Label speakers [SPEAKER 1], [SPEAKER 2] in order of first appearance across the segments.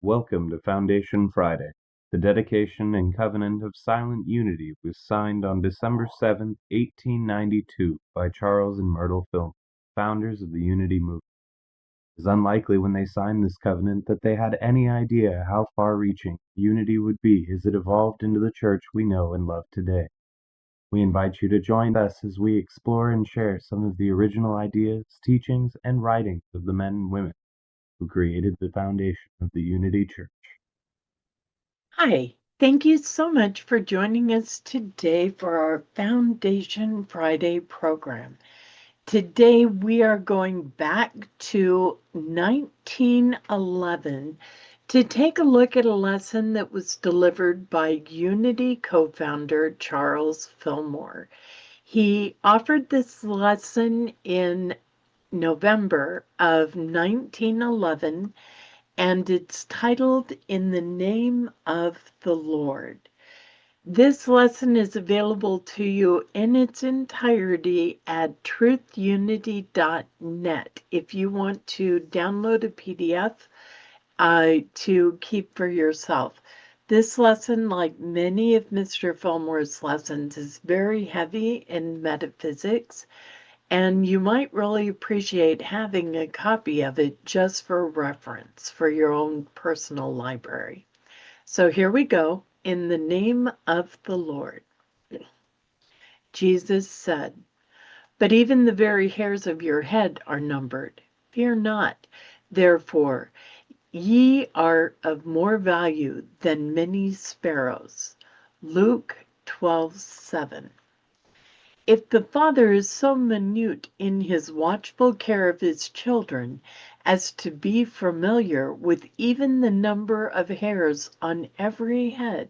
[SPEAKER 1] Welcome to Foundation Friday. The dedication and covenant of silent unity was signed on December 7th, 1892 by Charles and Myrtle Fillmore, founders of the Unity movement. It is unlikely when they signed this covenant that they had any idea how far-reaching unity would be as it evolved into the church we know and love today. We invite you to join us as we explore and share some of the original ideas, teachings, and writings of the men and women who created the foundation of the Unity Church.
[SPEAKER 2] Hi, thank you so much for joining us today for our Foundation Friday program. Today we are going back to 1911 to take a look at a lesson that was delivered by Unity co-founder Charles Fillmore. He offered this lesson in November of 1911, and it's titled In the Name of the Lord. This lesson is available to you in its entirety at truthunity.net if you want to download a PDF to keep for yourself. This lesson, like many of Mr. Fillmore's lessons, is very heavy in metaphysics, and you might really appreciate having a copy of it just for reference for your own personal library. So here we go. In the name of the Lord. Jesus said, "But even the very hairs of your head are numbered. Fear not, therefore, ye are of more value than many sparrows." Luke 12:7. If the Father is so minute in his watchful care of his children as to be familiar with even the number of hairs on every head,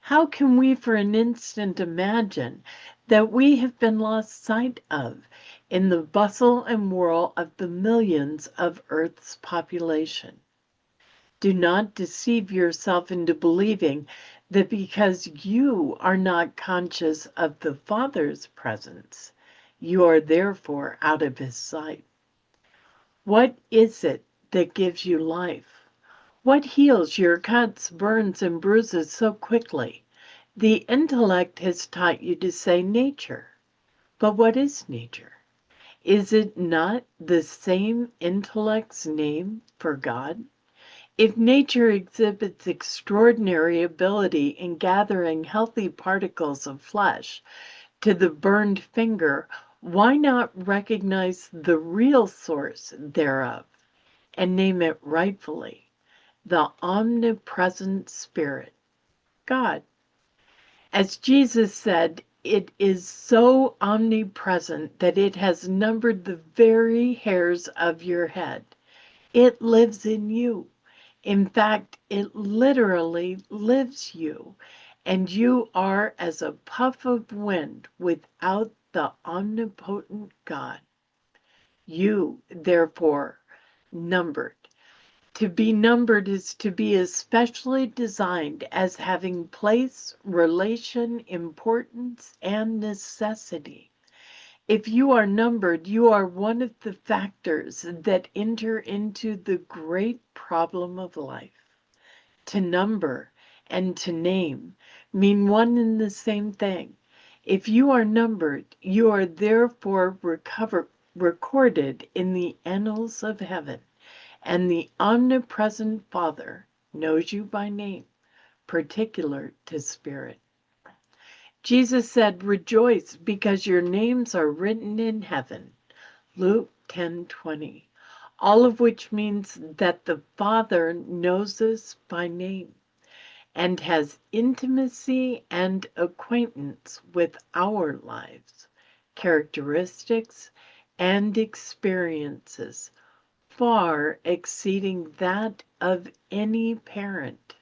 [SPEAKER 2] how can we for an instant imagine that we have been lost sight of in the bustle and whirl of the millions of Earth's population? Do not deceive yourself into believing that because you are not conscious of the Father's presence, you are therefore out of his sight. What is it that gives you life? What heals your cuts, burns, and bruises so quickly? The intellect has taught you to say nature. But what is nature? Is it not the same intellect's name for God? If nature exhibits extraordinary ability in gathering healthy particles of flesh to the burned finger, why not recognize the real source thereof and name it rightfully, the omnipresent Spirit, God? As Jesus said, it is so omnipresent that it has numbered the very hairs of your head. It lives in you. In fact, it literally lives you, and you are as a puff of wind without the omnipotent God. You, therefore, numbered. To be numbered is to be especially designed as having place, relation, importance, and necessity. If you are numbered, you are one of the factors that enter into the great problem of life. To number and to name mean one and the same thing. If you are numbered, you are therefore recorded in the annals of heaven, and the omnipresent Father knows you by name, particular to spirit. Jesus said, "Rejoice because your names are written in heaven." Luke 10:20. All of which means that the Father knows us by name and has intimacy and acquaintance with our lives, characteristics, and experiences, far exceeding that of any parent.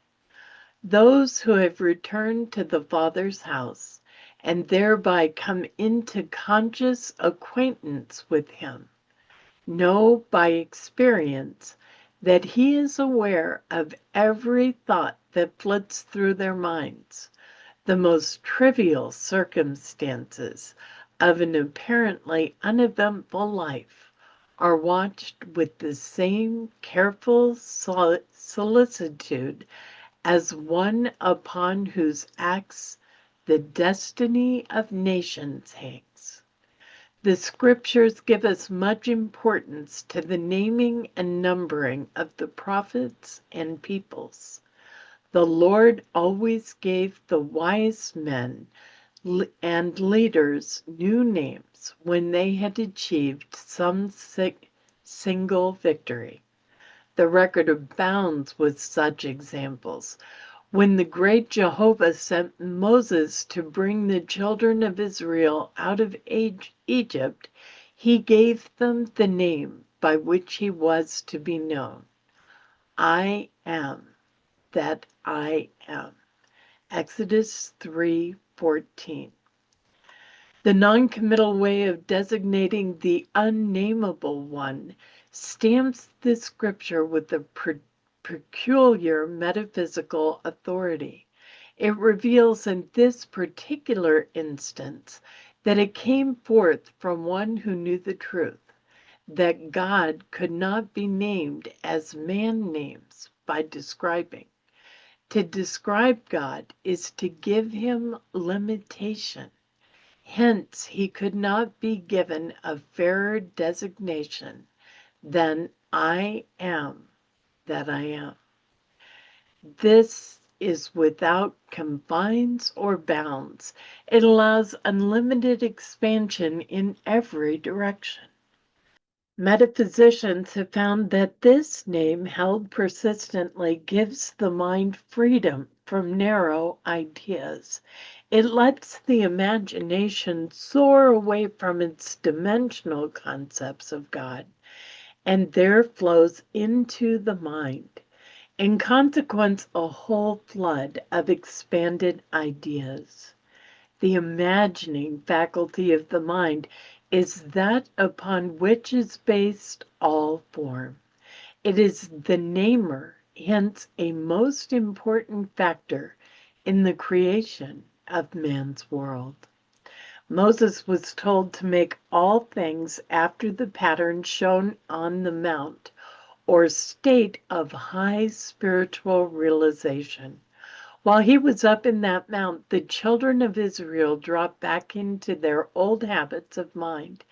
[SPEAKER 2] Those who have returned to the Father's house and thereby come into conscious acquaintance with him know by experience that he is aware of every thought that flits through their minds, the most trivial circumstances of an apparently uneventful life are watched with the same careful solicitude as one upon whose acts the destiny of nations hangs. The scriptures give us much importance to the naming and numbering of the prophets and peoples. The Lord always gave the wise men and leaders new names when they had achieved some single victory. The record abounds with such examples. When the great Jehovah sent Moses to bring the children of Israel out of Egypt, he gave them the name by which he was to be known. I am that I am. Exodus 3:14. The noncommittal way of designating the unnamable one stamps this scripture with a peculiar metaphysical authority. It reveals in this particular instance that it came forth from one who knew the truth, that God could not be named as man names by describing. To describe God is to give him limitation. Hence, he could not be given a fairer designation than I am that I am. This is without confines or bounds. It allows unlimited expansion in every direction. Metaphysicians have found that this name held persistently gives the mind freedom from narrow ideas. It lets the imagination soar away from its dimensional concepts of God, and there flows into the mind, in consequence, a whole flood of expanded ideas. The imagining faculty of the mind is that upon which is based all form. It is the namer, hence a most important factor in the creation of man's world. Moses was told to make all things after the pattern shown on the mount, or state of high spiritual realization. While he was up in that mount, the children of Israel dropped back into their old habits of mind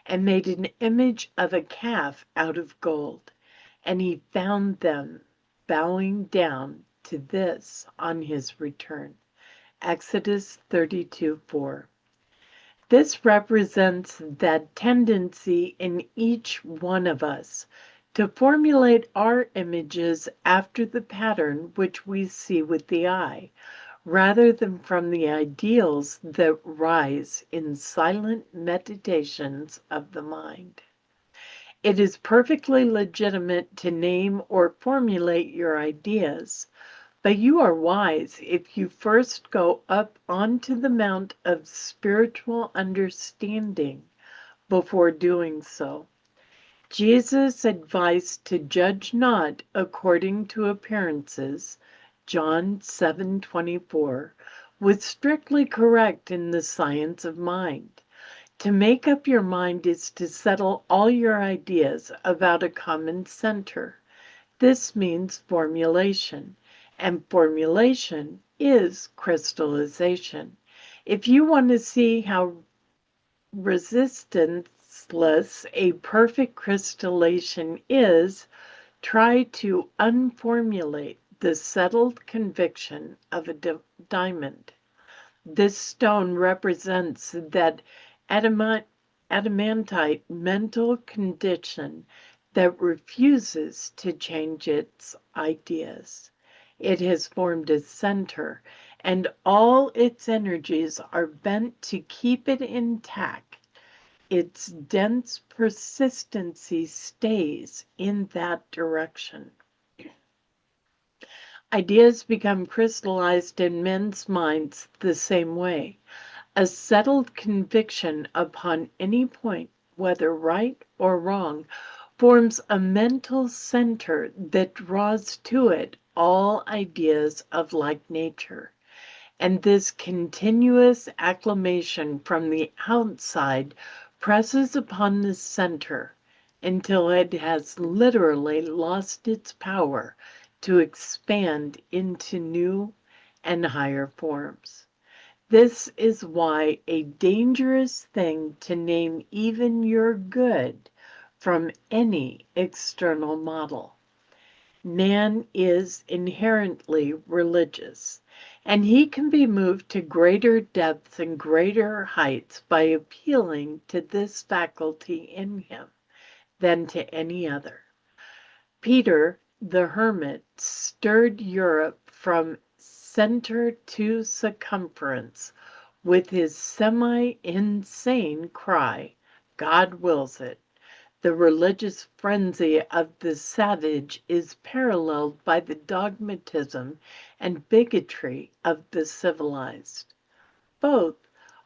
[SPEAKER 2] and made an image of a calf out of gold. And he found them bowing down to this on his return. Exodus 32:4. This represents that tendency in each one of us to formulate our images after the pattern which we see with the eye, rather than from the ideals that rise in silent meditations of the mind. It is perfectly legitimate to name or formulate your ideas, but you are wise if you first go up onto the mount of spiritual understanding before doing so. Jesus' advice to judge not according to appearances, John 7:24, was strictly correct in the science of mind. To make up your mind is to settle all your ideas about a common center. This means formulation, and formulation is crystallization. If you want to see how resistanceless a perfect crystallization is, try to unformulate the settled conviction of a diamond. This stone represents that adamantite mental condition that refuses to change its ideas. It has formed a center, and all its energies are bent to keep it intact. Its dense persistency stays in that direction. Ideas become crystallized in men's minds the same way. A settled conviction upon any point, whether right or wrong, forms a mental center that draws to it all ideas of like nature. And this continuous acclamation from the outside presses upon the center until it has literally lost its power to expand into new and higher forms. This is why a dangerous thing to name even your good from any external model. Man is inherently religious, and he can be moved to greater depths and greater heights by appealing to this faculty in him than to any other. Peter the Hermit stirred Europe from center to circumference with his semi-insane cry, "God wills it." The religious frenzy of the savage is paralleled by the dogmatism and bigotry of the civilized. Both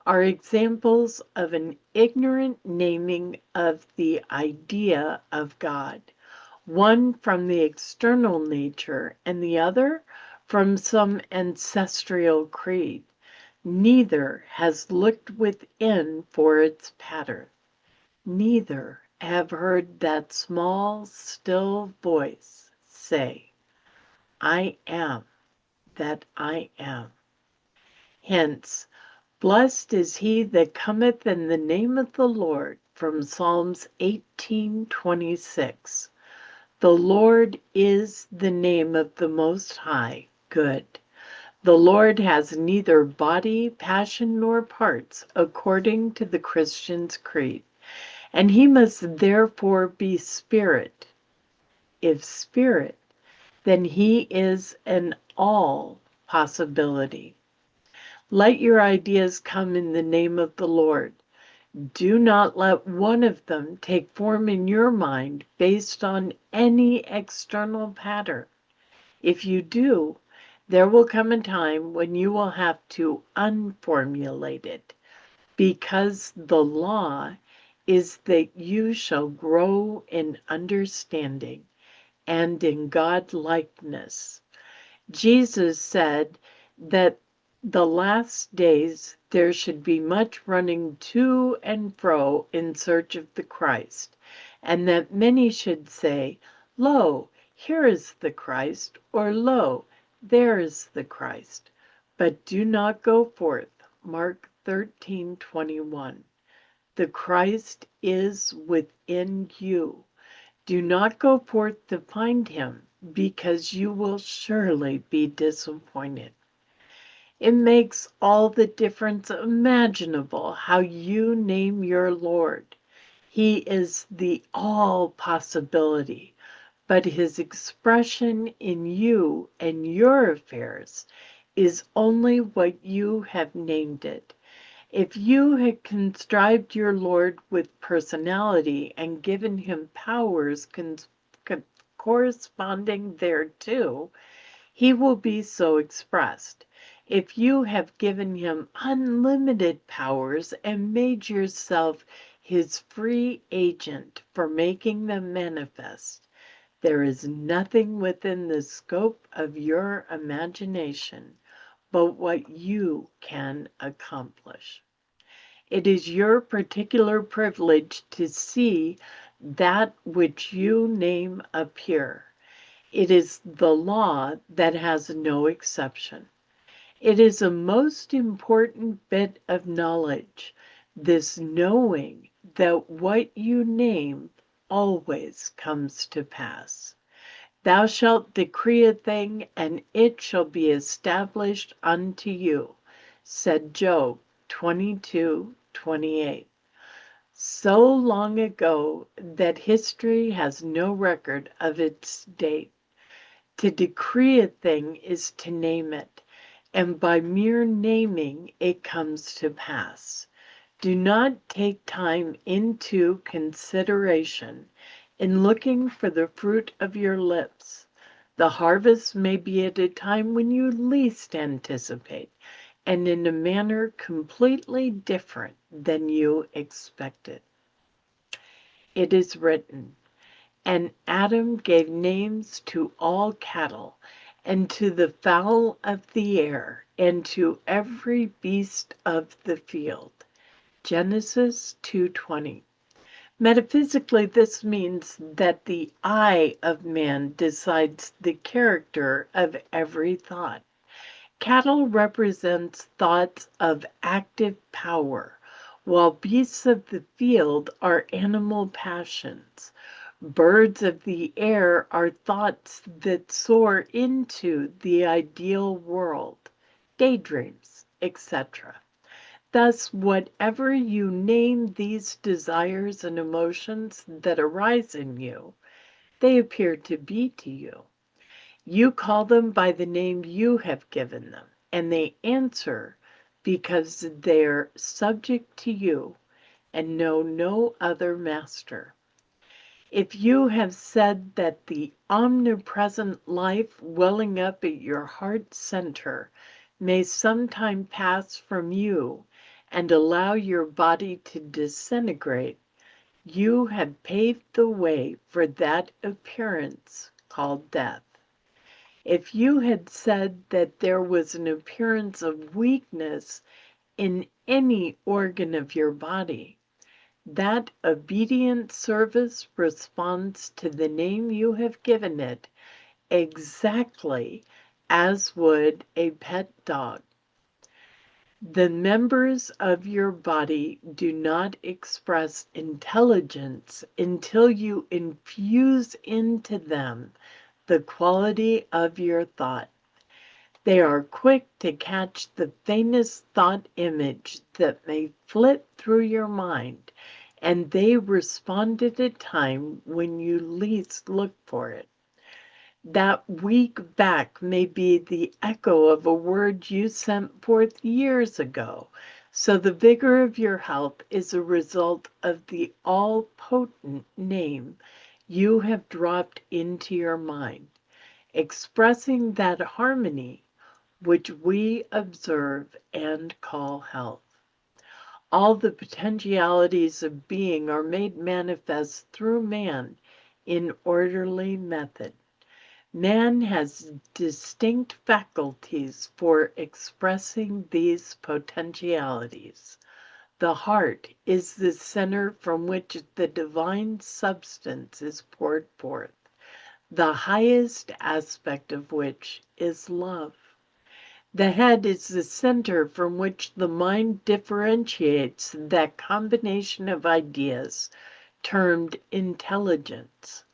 [SPEAKER 2] are examples of an ignorant naming of the idea of God, one from the external nature and the other from some ancestral creed. Neither has looked within for its pattern. Neither have heard that small, still voice say, "I am that I am." Hence, blessed is he that cometh in the name of the Lord, from Psalms 18:26. The Lord is the name of the Most High, good. The Lord has neither body, passion, nor parts, according to the Christian's creed, and he must therefore be spirit. If spirit, then he is an all possibility. Let your ideas come in the name of the Lord. Do not let one of them take form in your mind based on any external pattern. If you do, there will come a time when you will have to unformulate it, because the law is that you shall grow in understanding and in God-likeness. Jesus said that the last days there should be much running to and fro in search of the Christ, and that many should say, "Lo, here is the Christ," or "Lo, there is the Christ," but do not go forth. Mark 13:21. The Christ is within you. Do not go forth to find him, because you will surely be disappointed. It makes all the difference imaginable how you name your Lord. He is the all possibility, but his expression in you and your affairs is only what you have named it. If you had contrived your Lord with personality and given him powers corresponding thereto, he will be so expressed. If you have given him unlimited powers and made yourself his free agent for making them manifest, there is nothing within the scope of your imagination but what you can accomplish. It is your particular privilege to see that which you name appear. It is the law that has no exception. It is a most important bit of knowledge, this knowing that what you name always comes to pass. Thou shalt decree a thing, and it shall be established unto you, said Job 22:28. So long ago that history has no record of its date. To decree a thing is to name it, and by mere naming it comes to pass. Do not take time into consideration in looking for the fruit of your lips. The harvest may be at a time when you least anticipate, and in a manner completely different than you expected. It is written, "And Adam gave names to all cattle, and to the fowl of the air, and to every beast of the field." Genesis 2:20. Metaphysically, this means that the I of man decides the character of every thought. Cattle represents thoughts of active power, while beasts of the field are animal passions. Birds of the air are thoughts that soar into the ideal world, daydreams, etc. Thus, whatever you name these desires and emotions that arise in you, they appear to be to you. You call them by the name you have given them, and they answer because they're subject to you and know no other master. If you have said that the omnipresent life welling up at your heart center may sometime pass from you and allow your body to disintegrate, you have paved the way for that appearance called death. If you had said that there was an appearance of weakness in any organ of your body, that obedient service responds to the name you have given it exactly as would a pet dog. The members of your body do not express intelligence until you infuse into them the quality of your thought. They are quick to catch the faintest thought image that may flit through your mind, and they respond at a time when you least look for it. That weak back may be the echo of a word you sent forth years ago, so the vigor of your health is a result of the all-potent name you have dropped into your mind, expressing that harmony which we observe and call health. All the potentialities of being are made manifest through man in orderly method. Man has distinct faculties for expressing these potentialities. The heart is the center from which the divine substance is poured forth, the highest aspect of which is love. The head is the center from which the mind differentiates that combination of ideas termed intelligence.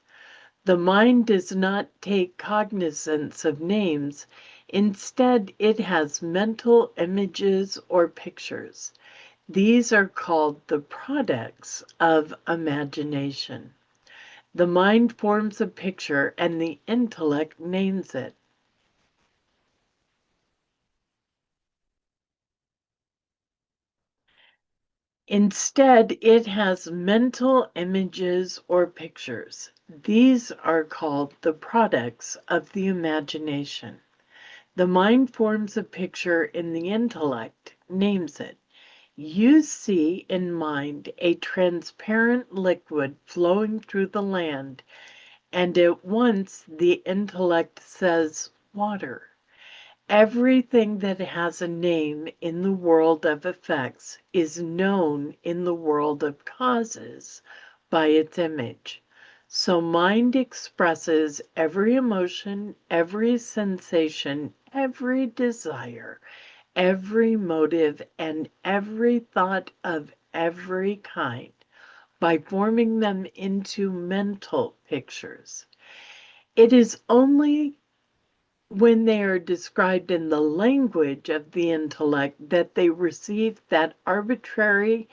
[SPEAKER 2] The mind does not take cognizance of names. Instead, it has mental images or pictures. These are called the products of imagination. The mind forms a picture and the intellect names it. Instead, it has mental images or pictures. These are called the products of the imagination. The mind forms a picture and the intellect names it. You see in mind a transparent liquid flowing through the land, and at once the intellect says water. Everything that has a name in the world of effects is known in the world of causes by its image. So mind expresses every emotion, every sensation, every desire, every motive, and every thought of every kind by forming them into mental pictures. It is only when they are described in the language of the intellect that they receive that arbitrary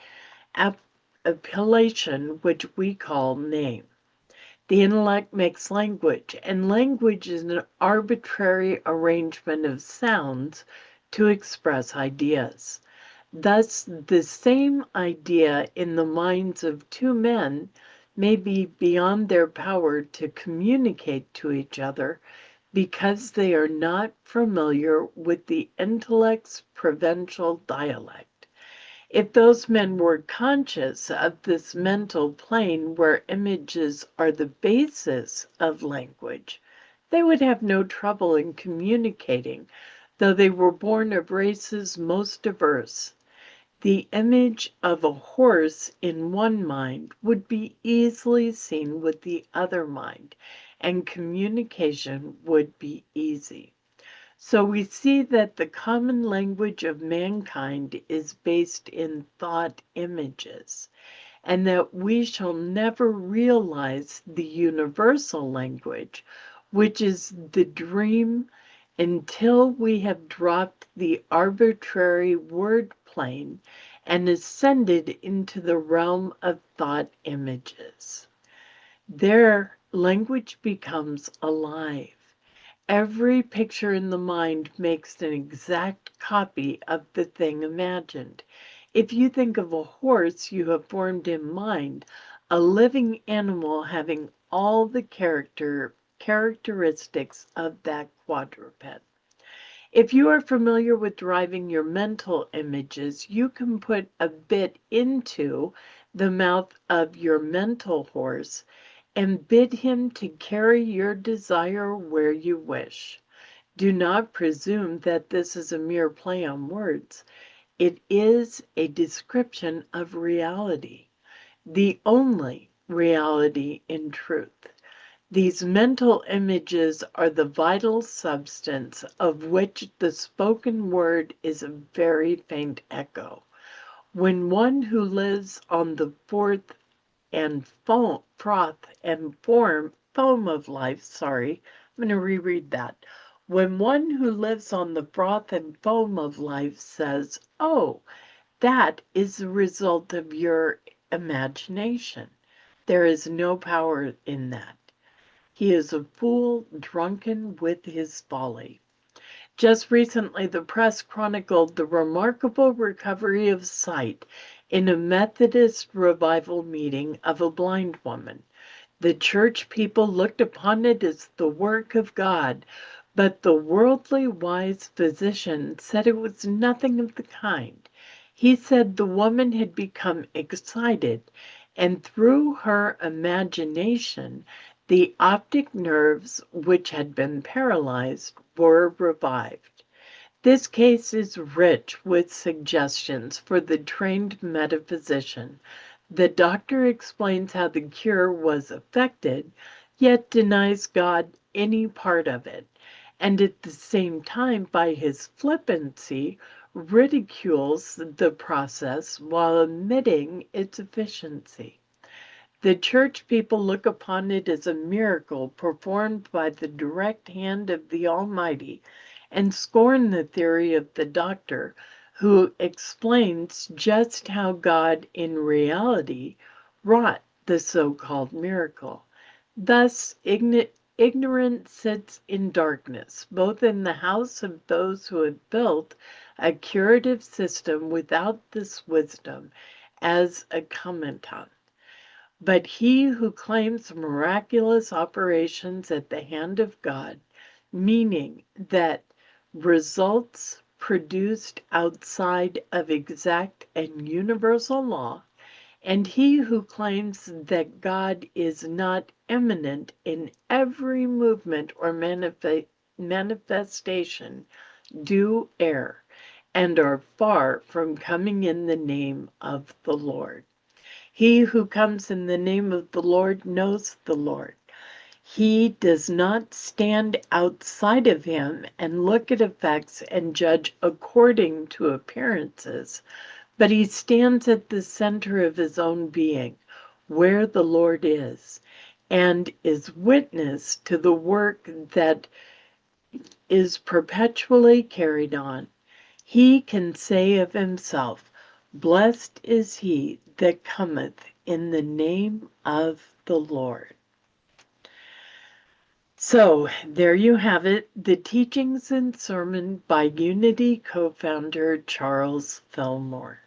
[SPEAKER 2] appellation which we call name. The intellect makes language, and language is an arbitrary arrangement of sounds to express ideas. Thus, the same idea in the minds of two men may be beyond their power to communicate to each other because they are not familiar with the intellect's provincial dialect. If those men were conscious of this mental plane where images are the basis of language, they would have no trouble in communicating, though they were born of races most diverse. The image of a horse in one mind would be easily seen with the other mind, and communication would be easy. So we see that the common language of mankind is based in thought images, and that we shall never realize the universal language, which is the dream, until we have dropped the arbitrary word plane and ascended into the realm of thought images. There, language becomes alive. Every picture in the mind makes an exact copy of the thing imagined. If you think of a horse, you have formed in mind a living animal having all the characteristics of that quadruped. If you are familiar with driving your mental images, you can put a bit into the mouth of your mental horse and bid him to carry your desire where you wish. Do not presume that this is a mere play on words. It is a description of reality, the only reality in truth. These mental images are the vital substance of which the spoken word is a very faint echo. When one who lives on the froth and foam of life, sorry, I'm going to reread that. When one who lives on the froth and foam of life says, "Oh, that is the result of your imagination," there is no power in that. He is a fool drunken with his folly. Just recently, the press chronicled the remarkable recovery of sight in a Methodist revival meeting of a blind woman. The church people looked upon it as the work of God, but the worldly wise physician said it was nothing of the kind. He said the woman had become excited, and through her imagination, the optic nerves, which had been paralyzed, were revived. This case is rich with suggestions for the trained metaphysician. The doctor explains how the cure was effected, yet denies God any part of it, and at the same time, by his flippancy, ridicules the process while admitting its efficiency. The church people look upon it as a miracle performed by the direct hand of the Almighty, and scorn the theory of the doctor, who explains just how God in reality wrought the so-called miracle. Thus, ignorance sits in darkness, both in the house of those who have built a curative system without this wisdom as a commentant. But he who claims miraculous operations at the hand of God, meaning that results produced outside of exact and universal law, and he who claims that God is not immanent in every movement or manifestation, do err, and are far from coming in the name of the Lord. He who comes in the name of the Lord knows the Lord. He does not stand outside of him and look at effects and judge according to appearances, but he stands at the center of his own being, where the Lord and is witness to the work that is perpetually carried on. He can say of himself, "Blessed is he that cometh in the name of the Lord." So, there you have it, the teachings and sermon by Unity co-founder Charles Fillmore.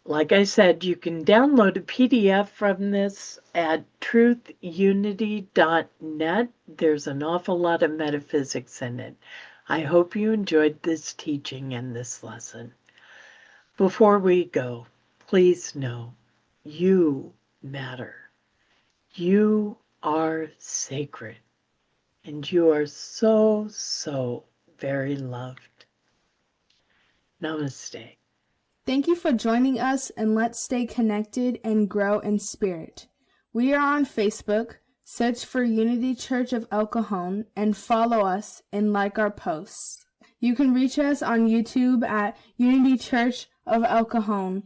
[SPEAKER 2] Like I said, you can download a PDF from this at truthunity.net. There's an awful lot of metaphysics in it. I hope you enjoyed this teaching and this lesson. Before we go, please know you matter. You are sacred, and you are so, so very loved. Namaste.
[SPEAKER 3] Thank you for joining us, and let's stay connected and grow in spirit. We are on Facebook. Search for Unity Church of El Cajon and follow us and like our posts. You can reach us on YouTube at Unity Church of El Cajon.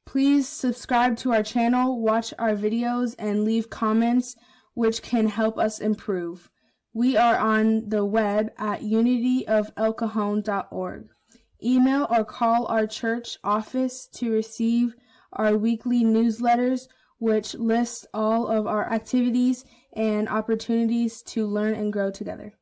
[SPEAKER 3] Please subscribe to our channel, watch our videos, and leave comments which can help us improve. We are on the web at unityofelcajon.org. Email or call our church office to receive our weekly newsletters, which lists all of our activities and opportunities to learn and grow together.